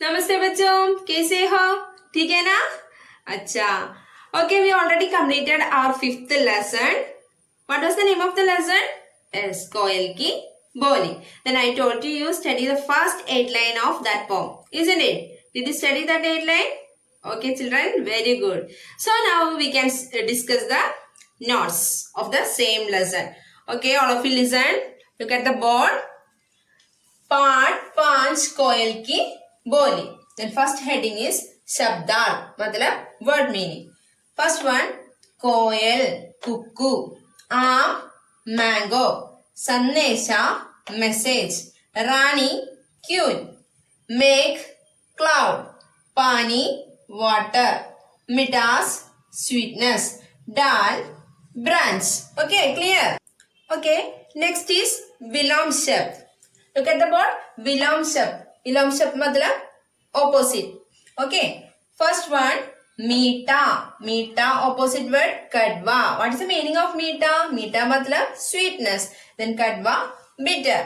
नमस्ते बच्चों, कैसे हो? ठीक है ना? अच्छा, okay. We already completed our fifth lesson. What was the name of the lesson? Yes, कोयल की बोली. Then I told you study the first 8 line of that poem, isn't it? Did you study that 8 line? Okay, children, very good. So now we can discuss the notes of the same lesson. Okay, all of you listen. Look at the board. पाठ 5 कोयल की बोली. Then first heading is शब्दार्थ मतलब word meaning. First one कोयल कुक्कू, आम mango, संदेशा message, रानी queen, मेघ cloud, पानी water, मिठास sweetness, डाल branch. Okay, clear? Okay, next is विलोम शब्द. Look at the board. विलोम शब्द. विलोम शब्द मतलब opposite. Okay. First one मीठा. मीठा opposite word कड़वा. What is the meaning of मीठा? मीठा मतलब sweetness. Then कड़वा bitter.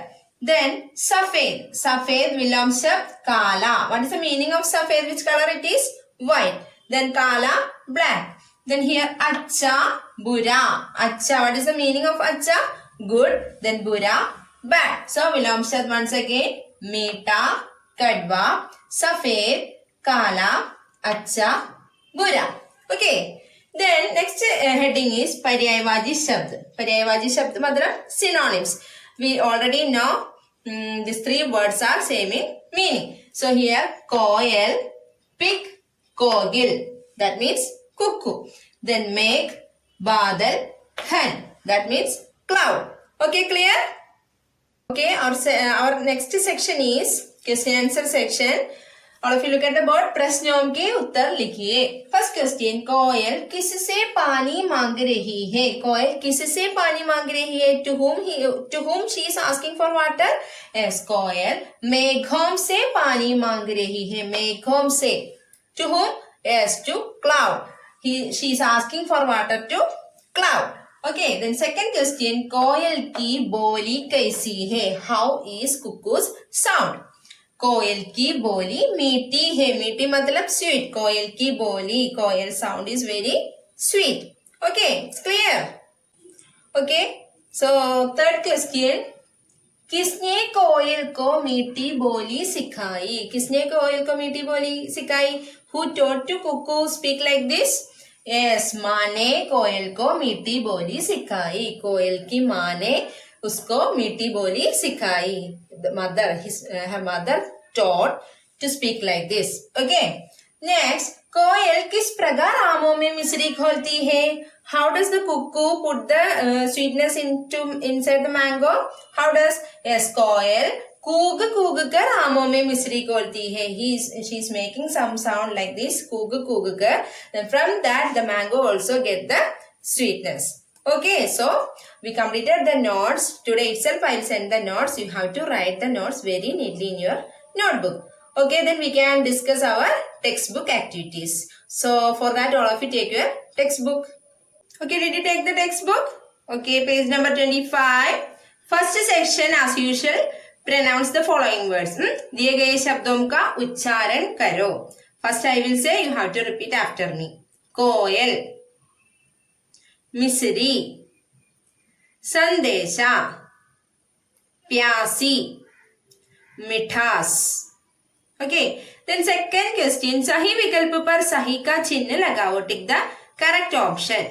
Then सफेद. सफेद विलोम शब्द काला. What is the meaning of सफेद? Which color it is? White. Then काला black. Then here अच्छा बुरा. अच्छा. What is the meaning of अच्छा? Good. Then बुरा bad. So विलोम शब्द once again मीठा, कड़वा, सफेद, काला, अच्छा, बुरा. Okay. Then next heading is पर्यायवाची शब्द. पर्यायवाची शब्द मतलब synonyms. We already know these three words are same in meaning. So here coil, pig, कोगिल. That means cuckoo. Then मेघ, बादल, hen. That means cloud. Okay, clear? Okay, our next section is question answer section. All of you look at the board. प्रश्नों के उत्तर लिखिए. First question, कोयल किससे पानी मांग रही है? कोयल किससे पानी मांग रही है? To whom she is asking for water? Yes, कोयल मेघों से पानी मांग रही है. मेघों से. To whom? Yes, to cloud. She is asking for water to cloud. Okay, then second question, कोयल की बोली कैसी है? How is cuckoo's sound? कोयल की बोली मीठी है. मीठी मतलब sweet. कोयल की बोली, कोयल sound is very sweet. Okay, it's clear? Okay, so third question, किसने कोयल को मीठी बोली सिखाई? किसने कोयल को मीठी बोली सिखाई? Who taught to cuckoo speak like this? Yes, माँ ने कोयल को मीठी बोली सिखाई. कोयल की माँ ने उसको मीठी बोली सिखाई. Her mother taught to speak like this. Okay. Next, कोयल किस प्रकार आमों में मिश्री घोलती है? How does the cuckoo put the sweetness inside the mango? How does? Yes, कोयल कूग कूग कर आमों में मिश्री घोलती है. She is making some sound like this. कूग कूग कर. Then from that the mango also get the sweetness. Okay, so we completed the notes. Today itself I will send the notes. You have to write the notes very neatly in your notebook. Okay, then we can discuss our textbook activities. So for that all of you take your textbook. Okay, did you take the textbook? Okay, page number 25. First section as usual. Pronounce the following words. दिए गए शब्दों का उच्चारण करो. First I will say, you have to repeat after me. कोयल, मिस्री, संदेशा, प्यासी, मिठास. Okay. Then second question, सही विकल्प पर सही का चिन्ह लगाओ. Tick the correct option.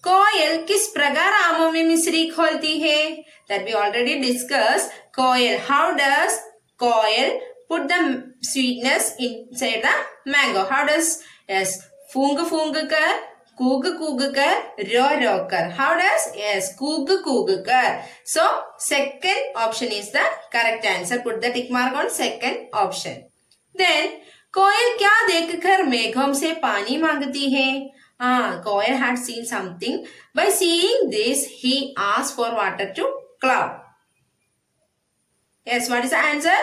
कोयल किस प्रकार आमों में मिश्री घोलती है? That we already discussed. Coil, how does coil put the sweetness inside the mango? How does? Yes, Phuc Phuc कर, कूग कूग कर, रो रो कर. How does? Yes, कूग कूग कर. So second option is the correct answer. Put the tick mark on second option. Then कोयल क्या देखकर मेघों से पानी मांगती है? कोयल had seen something. By seeing this, he asked for water to cloud. Yes, what is the answer?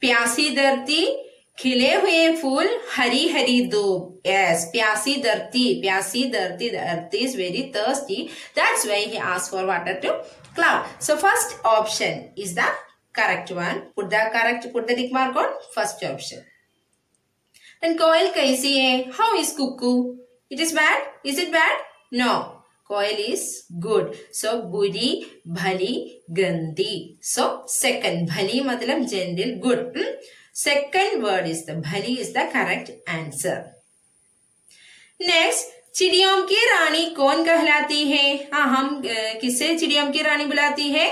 प्यासी धरती, खिले हुए फूल, हरी हरी धूप. Yes, प्यासी धरती. The earth is very thirsty. That's why he asked for water to cloud. So first option is the correct one. Put the tick mark on first option. And कोयल कैसी है? How is cuckoo? It is bad? Is it bad? No. Coil is good. So बुरी, भली, गंदी. So second, भली मतलब general, good. Second word is the भली is the correct answer. Next, चिड़ियों की रानी कौन कहलाती है? हाँ, हम किसे चिड़ियों की रानी बुलाती है?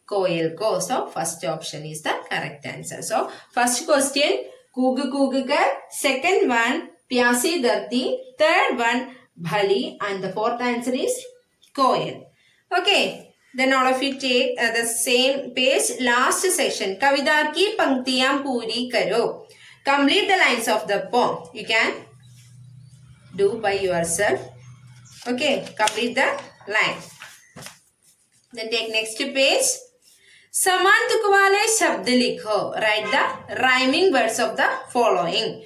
कोयल को. So first option is the correct answer. So first question, कूग कूग कर. Second one, प्यासी धरती. Third one, भली. And the fourth answer is coil. Okay, then all of you take the same page. Last section, कविता की पंक्तियां पूरी करो. Complete the lines of the poem. You can do by yourself. Okay, complete the line. Then take next page. समान तुक वाले शब्द लिखो. Write the rhyming words of the following.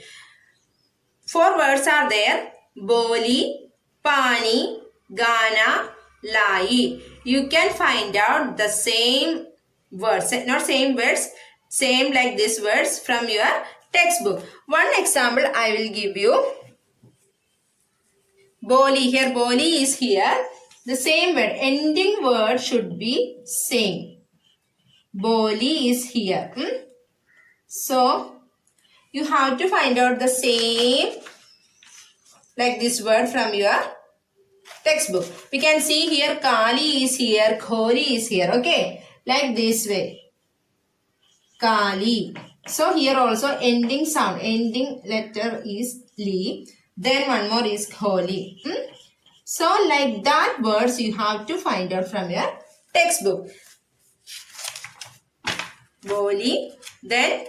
4 words are there. बोली, पानी, गाना, लाई. You can find out the same words, not same words, same like these words from your textbook. One example I will give you. Boli, here boli is here. The same word, ending word should be same. Boli is here. So you have to find out the same like this word from your textbook. We can see here Kali is here, Khori is here. Okay, like this way. Kali. So here also ending sound, ending letter is li. Then one more is Kholi. So like that words you have to find out from your textbook. Boli. Then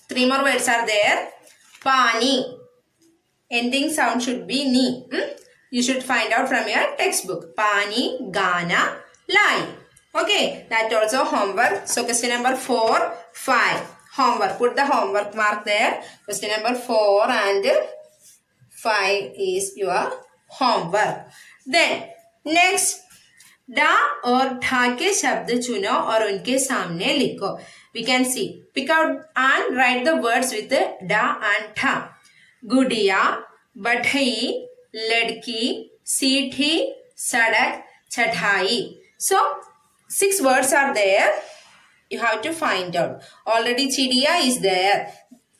3 more words are there. Pani. Ending sound should be ni. You should find out from your textbook. Pani, Gana, Lai. Okay, that also homework. So question number 4, 5. Homework. Put the homework mark there. Question number 4 and 5 is your homework. Then next, डा और ठा के शब्द चुनो और उनके सामने लिखो. We can see. Pick out and write the words with da and tha. गुड़िया, बढ़ई, लड़की, सीठी, सड़क, चटाई. So 6 words are there. You have to find out. Already chidiya is there.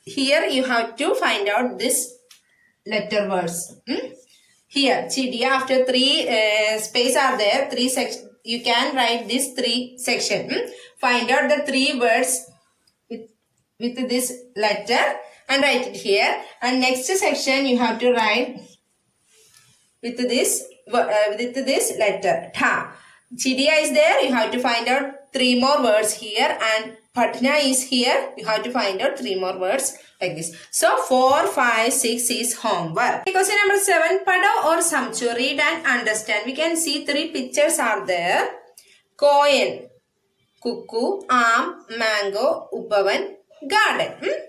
Here you have to find out this letter words. Here chidiya, after 3 space are there, 3 sections. You can write this 3 section. Find out the 3 words with this letter and write it here. And next section you have to write with this letter tha. Chidiya is there. You have to find out 3 more words here, and Patna is here. You have to find out 3 more words like this. So 4, 5, 6 is homework. Question number 7. Pada or samcho. Read and understand. We can see 3 pictures are there. Koil, cuckoo, aam, mango, upavan, garden.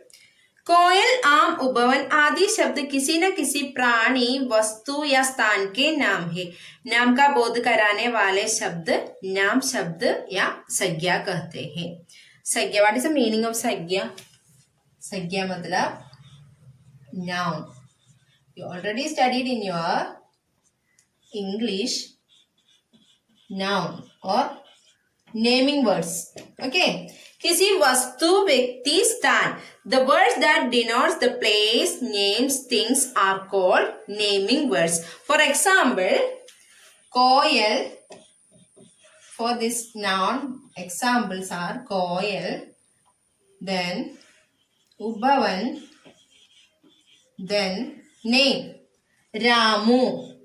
कोयल, आम, उपवन आदि शब्द किसी न किसी प्राणी, वस्तु या स्थान के नाम है. नाम का बोध कराने वाले शब्द नाम शब्द या संज्ञा कहते हैं. संज्ञा, what is the meaning of संज्ञा? संज्ञा मतलब noun. You already studied in your English noun और नेमिंग वर्ड्स. ओके, किसी वस्तु, व्यक्ति, स्थान. The words that denotes the place, names, things are called naming words. For example, koil. For this noun, examples are koil, then ubavan, then name Ramu,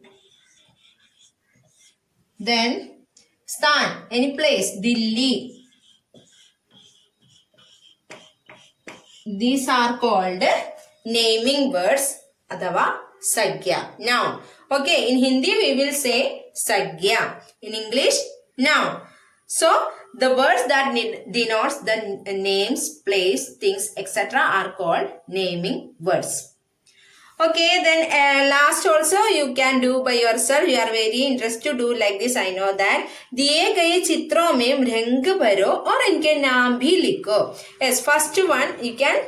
then stan, any place, Delhi. These are called naming words अथवा संज्ञा, noun. Okay, in Hindi we will say संज्ञा. In English, noun. So the words that denotes the names, place, things, etc. are called naming words. Okay, then last also you can do by yourself. You are very interested to do like this. I know that. दिए गए चित्रों में रंग भरो और इनके नाम भी लिखो. Yes, first one you can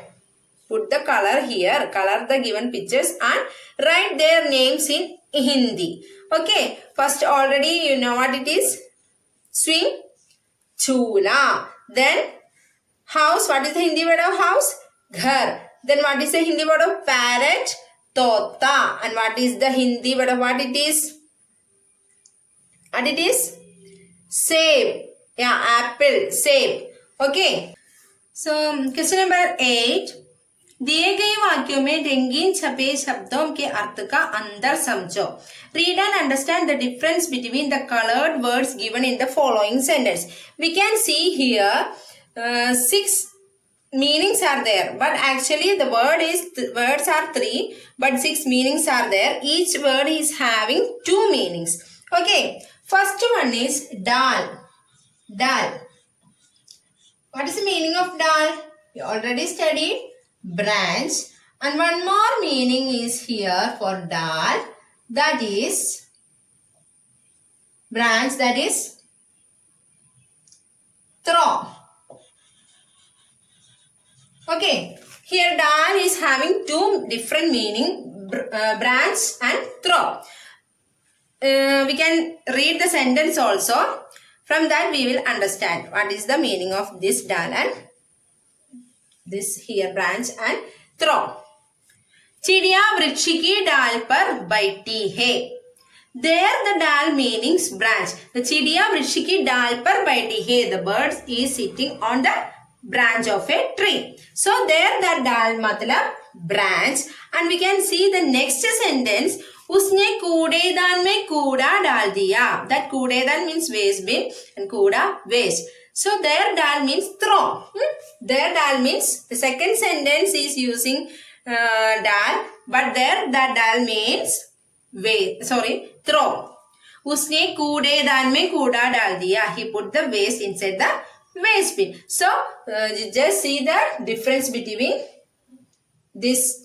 put the color here, color the given pictures and write their names in Hindi. Okay, first already you know what it is. Swing, chula. Then house, what is the Hindi word of house? Ghar. Then what is the Hindi word of parrot? Tota. And what is the Hindi word of what it is? What it is? Save. Yeah, apple, save. Okay. So, question number 8. दिए गए वाक्यों में रंगीन छपे शब्दों के अर्थ का अंतर समझो. Read and understand the difference between the colored words given in the following sentence. We can see here 6 meanings are there, but actually the words are 3, but 6 meanings are there. Each word is having 2 meanings. Okay, first one is dal. Dal. What is the meaning of dal? You already studied. Branch. And one more meaning is here for dal. That is branch, that is throw. Okay. Here dal is having 2 different meaning, branch and throw. We can read the sentence also. From that we will understand what is the meaning of this dal and this here branch and throw. चिड़िया वृक्ष की डाल पर बैठी है. There the dal meanings branch. The चिड़िया वृक्ष की डाल पर बैठी है. The bird is sitting on the branch of a tree. So there the dal मतलब branch. And we can see the next sentence. उसने कूड़ेदान में कूड़ा डाल दिया. That कूड़ेदान means waste bin and कूड़ा waste. So there dal means throw. There dal means the second sentence is using dal, but there the dal means waste. Sorry, throw. उसने कूड़ेदान में कूड़ा डाल दिया. He put the waste inside the waste bin. So just see the difference between this.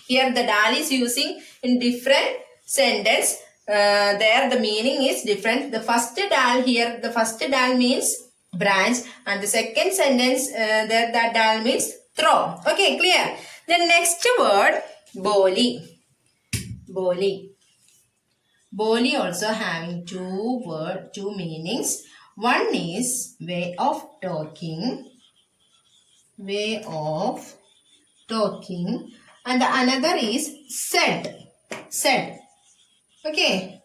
Here the dal is using in different sentence. There the meaning is different. The first dal here, the first dal means branch, and the second sentence there that dal means throw. Okay, clear. The next word boli. Boli. Boli also having 2 meanings. One is way of talking. Way of talking. And the another is said. Said. Okay.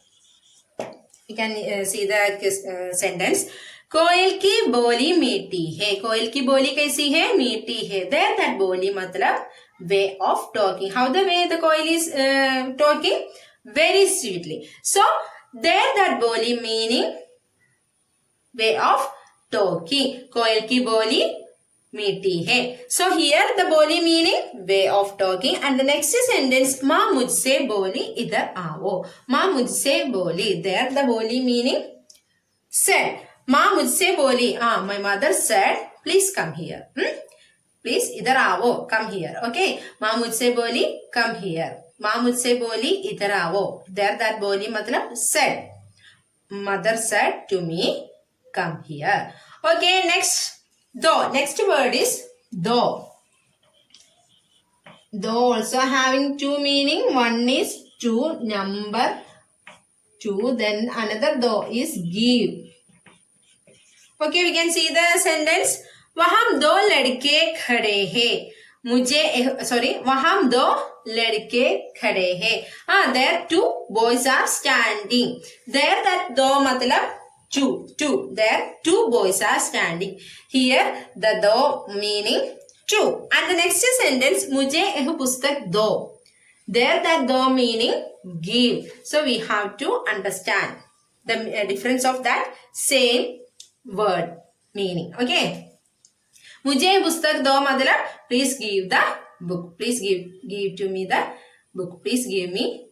You can see the sentence. कोयल की बोली मीठी है. कोयल की बोली कैसी है? मीठी है. There that बोली मतलब way of talking. How the way the coil is talking? Very sweetly. So there that बोली meaning way of talking. कोयल की बोली मीठी है. So here the बोली meaning way of talking. And the next sentence माँ मुझसे बोली इधर आओ. माँ मुझसे बोली. There the बोली meaning said. माँ मुझसे बोली. My mother said, please come here. Please इधर आओ. Come here. Okay. माँ मुझसे बोली, come here. माँ मुझसे बोली इधर आओ. There that बोली मतलब said. Mother said to me, come here. Okay. Next, though. Next word is though. Though also having 2 meaning. One is to, number 2. Then another though is give. Okay, we can see the sentence. वहाँ 2 लड़के खड़े हैं. मुझे वहाँ 2 लड़के खड़े हैं. There 2 boys are standing. There that 2 मतलब 2. There 2 boys are standing. Here the 2 meaning 2. And the next sentence मुझे एक पुस्तक दो. There that 2 meaning give. So we have to understand the difference of that same word meaning. Okay. मुझे पुस्तक दो मतलब please give the book. Please give to me the book. Please give me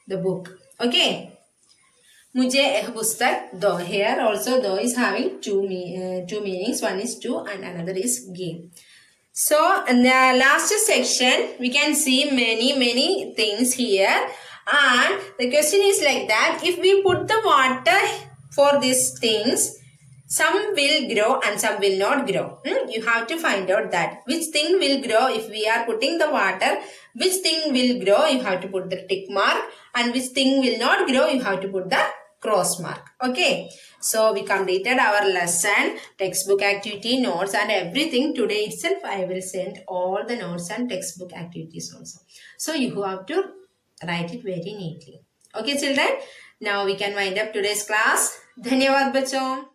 the book. Okay. मुझे एक पुस्तक दो. Here also दो is having 2 meanings. One is to and another is give. So in the last section we can see many things here. And the question is like that. If we put the water for these things, some will grow and some will not grow. You have to find out that which thing will grow if we are putting the water, which thing will grow, you have to put the tick mark, and which thing will not grow, you have to put the cross mark. Okay, so we completed our lesson, textbook activity, notes and everything. Today itself I will send all the notes and textbook activities also. So you have to write it very neatly. Okay children, now we can wind up today's class. Dhanyawad bachon.